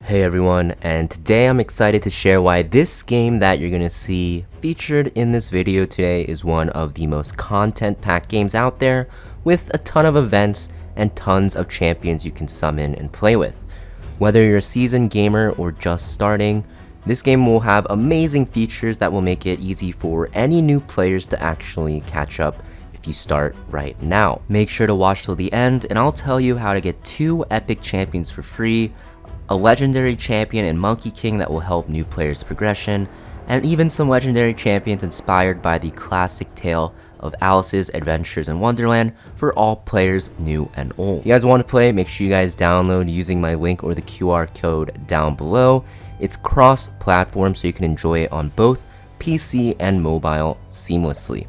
Hey everyone, and today I'm excited to share why this game that you're gonna see featured in this video today is one of the most content-packed games out there, with a ton of events and tons of champions you can summon and play with. Whether you're a seasoned gamer or just starting, this game will have amazing features that will make it easy for any new players to actually catch up if you start right now. Make sure to watch till the end, and I'll tell you how to get 2 epic champions for free, a legendary champion and Monkey King that will help new players' progression, and even some legendary champions inspired by the classic tale of Alice's Adventures in Wonderland for all players new and old. If you guys want to play, make sure you guys download using my link or the QR code down below. It's cross-platform, so you can enjoy it on both PC and mobile seamlessly.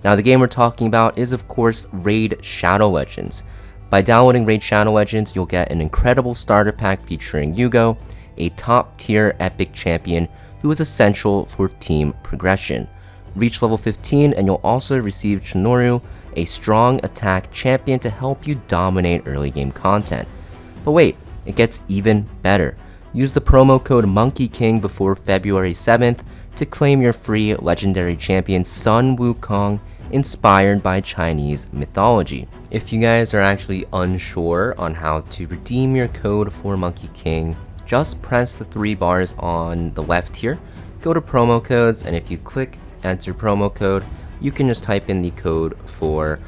Now the game we're talking about is of course Raid Shadow Legends. By downloading Raid Shadow Legends, you'll get an incredible starter pack featuring Uugo, a top-tier epic champion who is essential for team progression. Reach level 15 and you'll also receive Chonoru, a strong attack champion to help you dominate early game content. But wait, it gets even better. Use the promo code Monkey King before February 7th to claim your free legendary champion Sun Wukong, inspired by Chinese mythology. If you guys are actually unsure on how to redeem your code for Monkey King, just press the 3 bars on the left here, go to promo codes, and if you click enter promo code, you can just type in the code for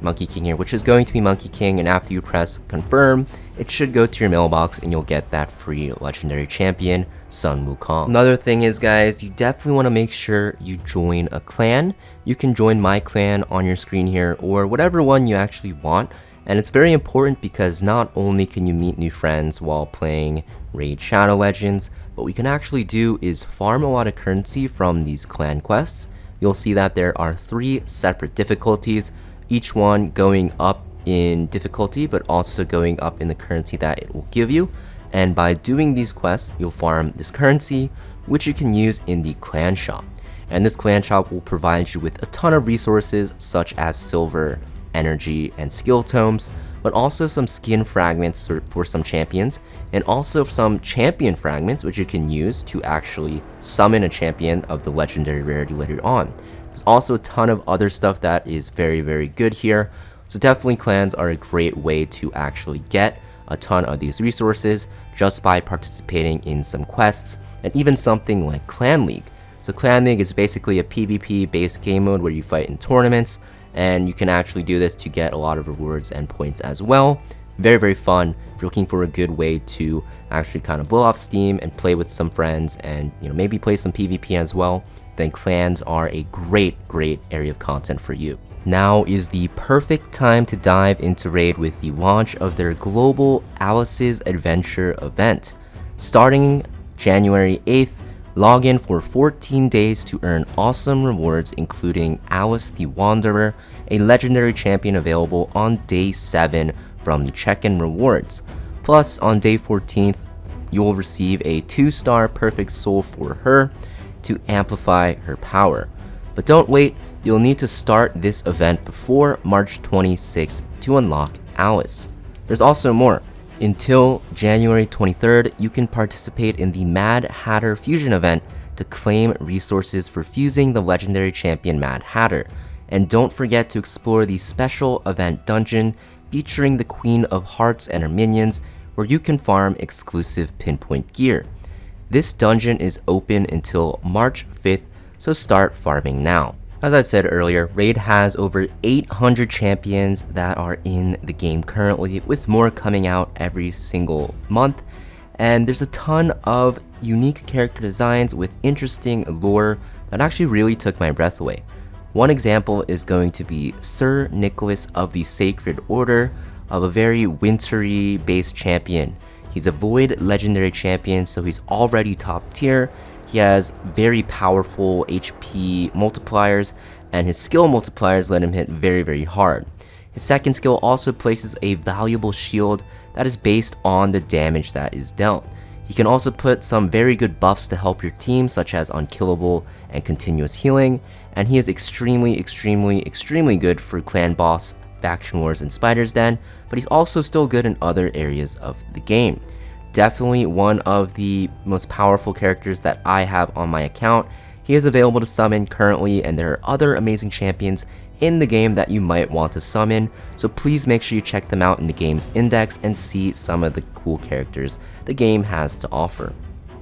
Monkey King here, which is going to be Monkey King, and after you press confirm, it should go to your mailbox and you'll get that free legendary champion, Sun Wukong. Another thing is, guys, you definitely want to make sure you join a clan. You can join my clan on your screen here, or whatever one you actually want, and it's very important because not only can you meet new friends while playing Raid Shadow Legends, but what we can actually do is farm a lot of currency from these clan quests. You'll see that there are 3 separate difficulties, each one going up in difficulty but also going up in the currency that it will give you, and by doing these quests you'll farm this currency, which you can use in the clan shop. And this clan shop will provide you with a ton of resources such as silver, energy, and skill tomes, but also some skin fragments for some champions, and also some champion fragments which you can use to actually summon a champion of the legendary rarity later on. There's also a ton of other stuff that is very good here, so definitely clans are a great way to actually get a ton of these resources just by participating in some quests, and even something like Clan League. So Clan League is basically a PvP based game mode where you fight in tournaments, and you can actually do this to get a lot of rewards and points as well. Very fun if you're looking for a good way to actually kind of blow off steam and play with some friends, and maybe play some PvP as well. Then clans are a great area of content for you. Now is the perfect time to dive into Raid with the launch of their global Alice's Adventure event. Starting January 8th, log in for 14 days to earn awesome rewards, including Alice the Wanderer, a legendary champion available on day 7 from the check-in rewards. Plus, on day 14th, you will receive a 2-star perfect soul for her to amplify her power. But don't wait, you'll need to start this event before March 26th to unlock Alice. There's also more. Until January 23rd, you can participate in the Mad Hatter Fusion event to claim resources for fusing the legendary champion Mad Hatter. And don't forget to explore the special event dungeon featuring the Queen of Hearts and her minions, where you can farm exclusive pinpoint gear. This dungeon is open until March 5th, so start farming now. As I said earlier, Raid has over 800 champions that are in the game currently, with more coming out every single month. And there's a ton of unique character designs with interesting lore that actually really took my breath away. One example is going to be Sir Nicholas of the Sacred Order, of a very wintry based champion. He's a void legendary champion, so he's already top tier. He has very powerful HP multipliers, and his skill multipliers let him hit very hard. His second skill also places a valuable shield that is based on the damage that is dealt. He can also put some very good buffs to help your team, such as unkillable and continuous healing, and he is extremely good for clan boss, faction wars, and Spider's Den, but he's also still good in other areas of the game. definitely one of the most powerful characters that I have on my account. He is available to summon currently, and there are other amazing champions in the game that you might want to summon, so please make sure you check them out in the game's index and see some of the cool characters the game has to offer.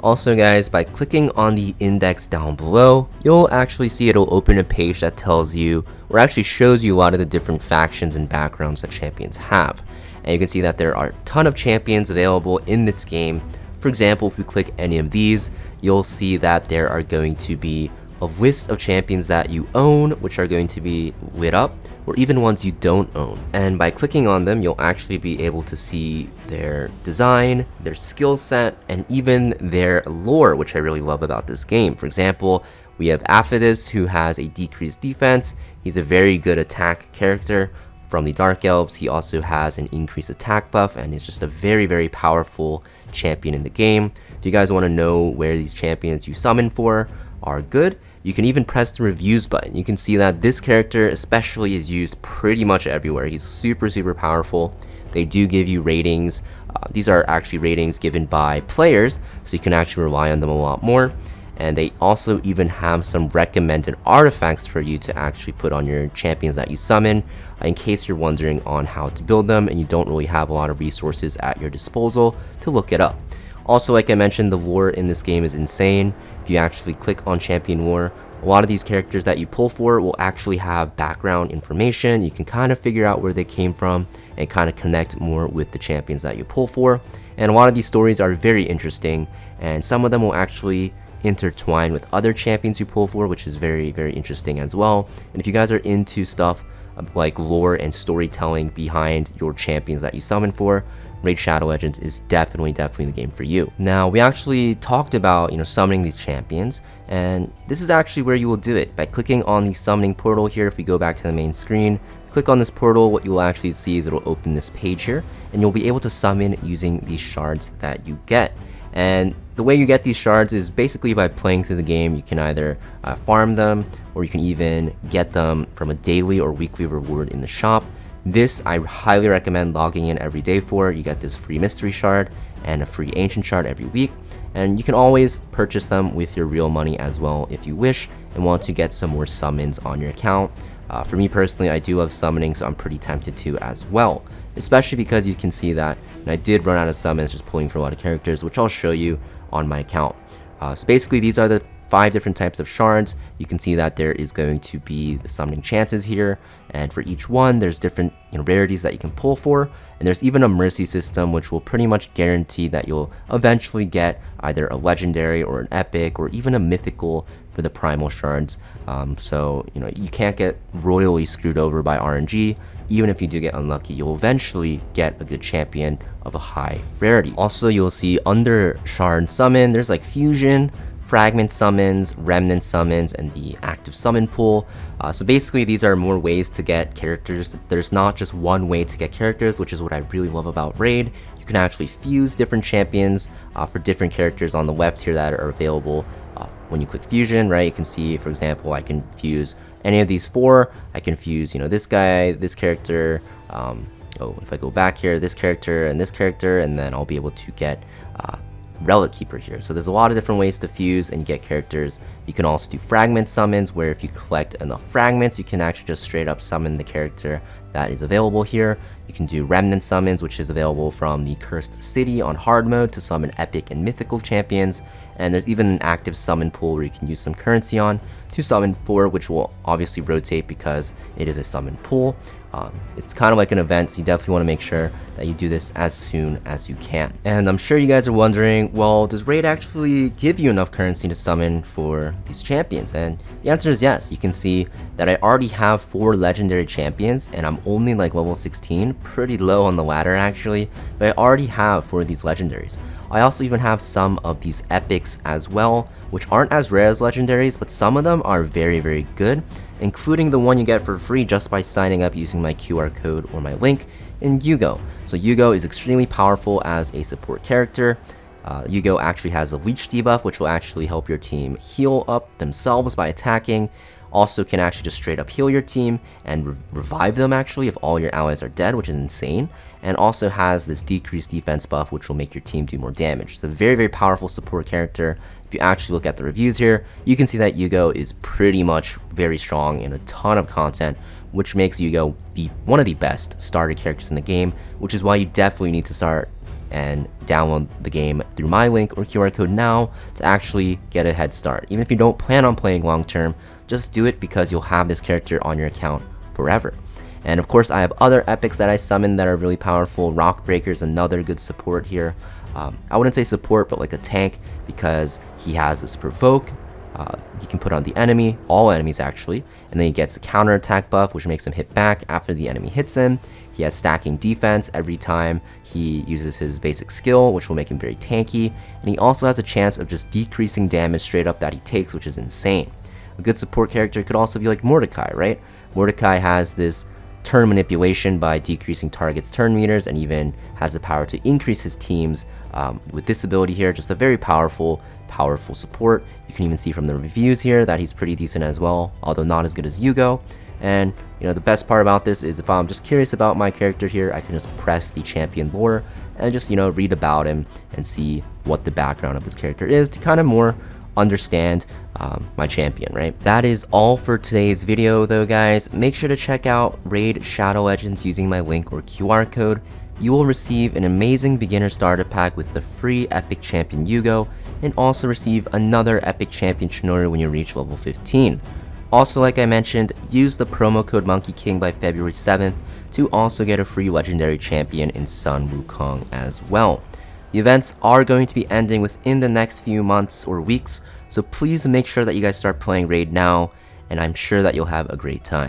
Also guys, by clicking on the index down below, you'll actually see it'll open a page that tells you, or actually shows you a lot of the different factions and backgrounds that champions have. And you can see that there are a ton of champions available in this game. For example, if we click any of these, you'll see that there are going to be a list of champions that you own, which are going to be lit up, or even ones you don't own. And by clicking on them, you'll actually be able to see their design, their skill set, and even their lore, which I really love about this game. For example, we have Aphidus, who has a decreased defense. He's a very good attack character. From the Dark Elves, he also has an increased attack buff and is just a very, very powerful champion in the game. If you guys want to know where these champions you summon for are good, you can even press the reviews button. You can see that this character especially is used pretty much everywhere. He's super, super powerful. They do give you ratings. These are actually ratings given by players, so you can actually rely on them a lot more. And they also even have some recommended artifacts for you to actually put on your champions that you summon, in case you're wondering on how to build them and you don't really have a lot of resources at your disposal to look it up. Also, like I mentioned, the lore in this game is insane. If you actually click on champion lore, a lot of these characters that you pull for will actually have background information. You can kind of figure out where they came from and kind of connect more with the champions that you pull for. And a lot of these stories are very interesting, and some of them will actually intertwine with other champions you pull for, which is very, very interesting as well. And if you guys are into stuff like lore and storytelling behind your champions that you summon for, Raid Shadow Legends is definitely the game for you. Now, we actually talked about, summoning these champions, and this is actually where you will do it. By clicking on the summoning portal here, if we go back to the main screen, click on this portal, what you will actually see is it'll open this page here, and you'll be able to summon using these shards that you get. And the way you get these shards is basically by playing through the game. You can either farm them, or you can even get them from a daily or weekly reward in the shop. This I highly recommend logging in every day for. You get this free mystery shard and a free ancient shard every week, and you can always purchase them with your real money as well if you wish and want to get some more summons on your account. For me personally, I do love summoning, so I'm pretty tempted to as well, especially because you can see that I did run out of summons just pulling for a lot of characters, which I'll show you on my account. So basically, these are the 5 different types of shards. You can see that there is going to be the summoning chances here, and for each one there's different rarities that you can pull for, and there's even a mercy system which will pretty much guarantee that you'll eventually get either a legendary or an epic or even a mythical for the primal shards. So you can't get royally screwed over by RNG. Even if you do get unlucky, you'll eventually get a good champion of a high rarity. Also, you'll see under shard summon there's like fusion, fragment summons, remnant summons, and the active summon pool. So basically, these are more ways to get characters. There's not just one way to get characters, which is what I really love about Raid. You can actually fuse different champions for different characters on the left here that are available when you click fusion, right? You can see, for example, I can fuse any of these 4. I can fuse, this guy, this character, if I go back here, this character, and then I'll be able to get Relic Keeper here. So there's a lot of different ways to fuse and get characters. You can also do fragment summons, where if you collect enough fragments, you can actually just straight up summon the character that is available here. You can do remnant summons, which is available from the Cursed City on hard mode to summon epic and mythical champions. And there's even an active summon pool where you can use some currency on to summon for, which will obviously rotate because it is a summon pool. It's kind of like an event, so you definitely want to make sure that you do this as soon as you can. And I'm sure you guys are wondering, well, does Raid actually give you enough currency to summon for these champions? And the answer is yes. You can see that I already have 4 legendary champions, and I'm only like level 16, pretty low on the ladder actually, but I already have 4 of these legendaries. I also even have some of these epics as well, which aren't as rare as legendaries, but some of them are very, very good, including the one you get for free just by signing up using my QR code or my link in Uugo. So Uugo is extremely powerful as a support character. Uugo actually has a leech debuff, which will actually help your team heal up themselves by attacking. Also can actually just straight up heal your team and revive them actually if all your allies are dead, which is insane. And also has this decreased defense buff, which will make your team do more damage. So very, very powerful support character. If you actually look at the reviews here, you can see that Uugo is pretty much very strong in a ton of content, which makes Uugo one of the best starter characters in the game, which is why you definitely need to start and download the game through my link or QR code now to actually get a head start. Even if you don't plan on playing long term, just do it because you'll have this character on your account forever. And of course, I have other epics that I summon that are really powerful. Rockbreaker is another good support here. I wouldn't say support, but like a tank, because he has this provoke. He can put on the enemy, all enemies actually, and then he gets a counter attack buff, which makes him hit back after the enemy hits him. He has stacking defense every time he uses his basic skill, which will make him very tanky, and he also has a chance of just decreasing damage straight up that he takes, which is insane. A good support character could also be like Mordecai, right? Mordecai has this turn manipulation by decreasing target's turn meters, and even has the power to increase his teams with this ability here. Just a very powerful support. You can even see from the reviews here that he's pretty decent as well, although not as good as Uugo. And you know, the best part about this is if I'm just curious about my character here, I can just press the champion lore and just, you know, read about him and see what the background of this character is to kind of more understand my champion, right? That is all for today's video though, guys. Make sure to check out Raid Shadow Legends using my link or QR code. You will receive an amazing beginner starter pack with the free epic champion Uugo, and also receive another epic champion Chonoru when you reach level 15. Also, like I mentioned, use the promo code Monkey King by February 7th to also get a free legendary champion in Sun Wukong as well. The events are going to be ending within the next few months or weeks, so please make sure that you guys start playing Raid now, and I'm sure that you'll have a great time.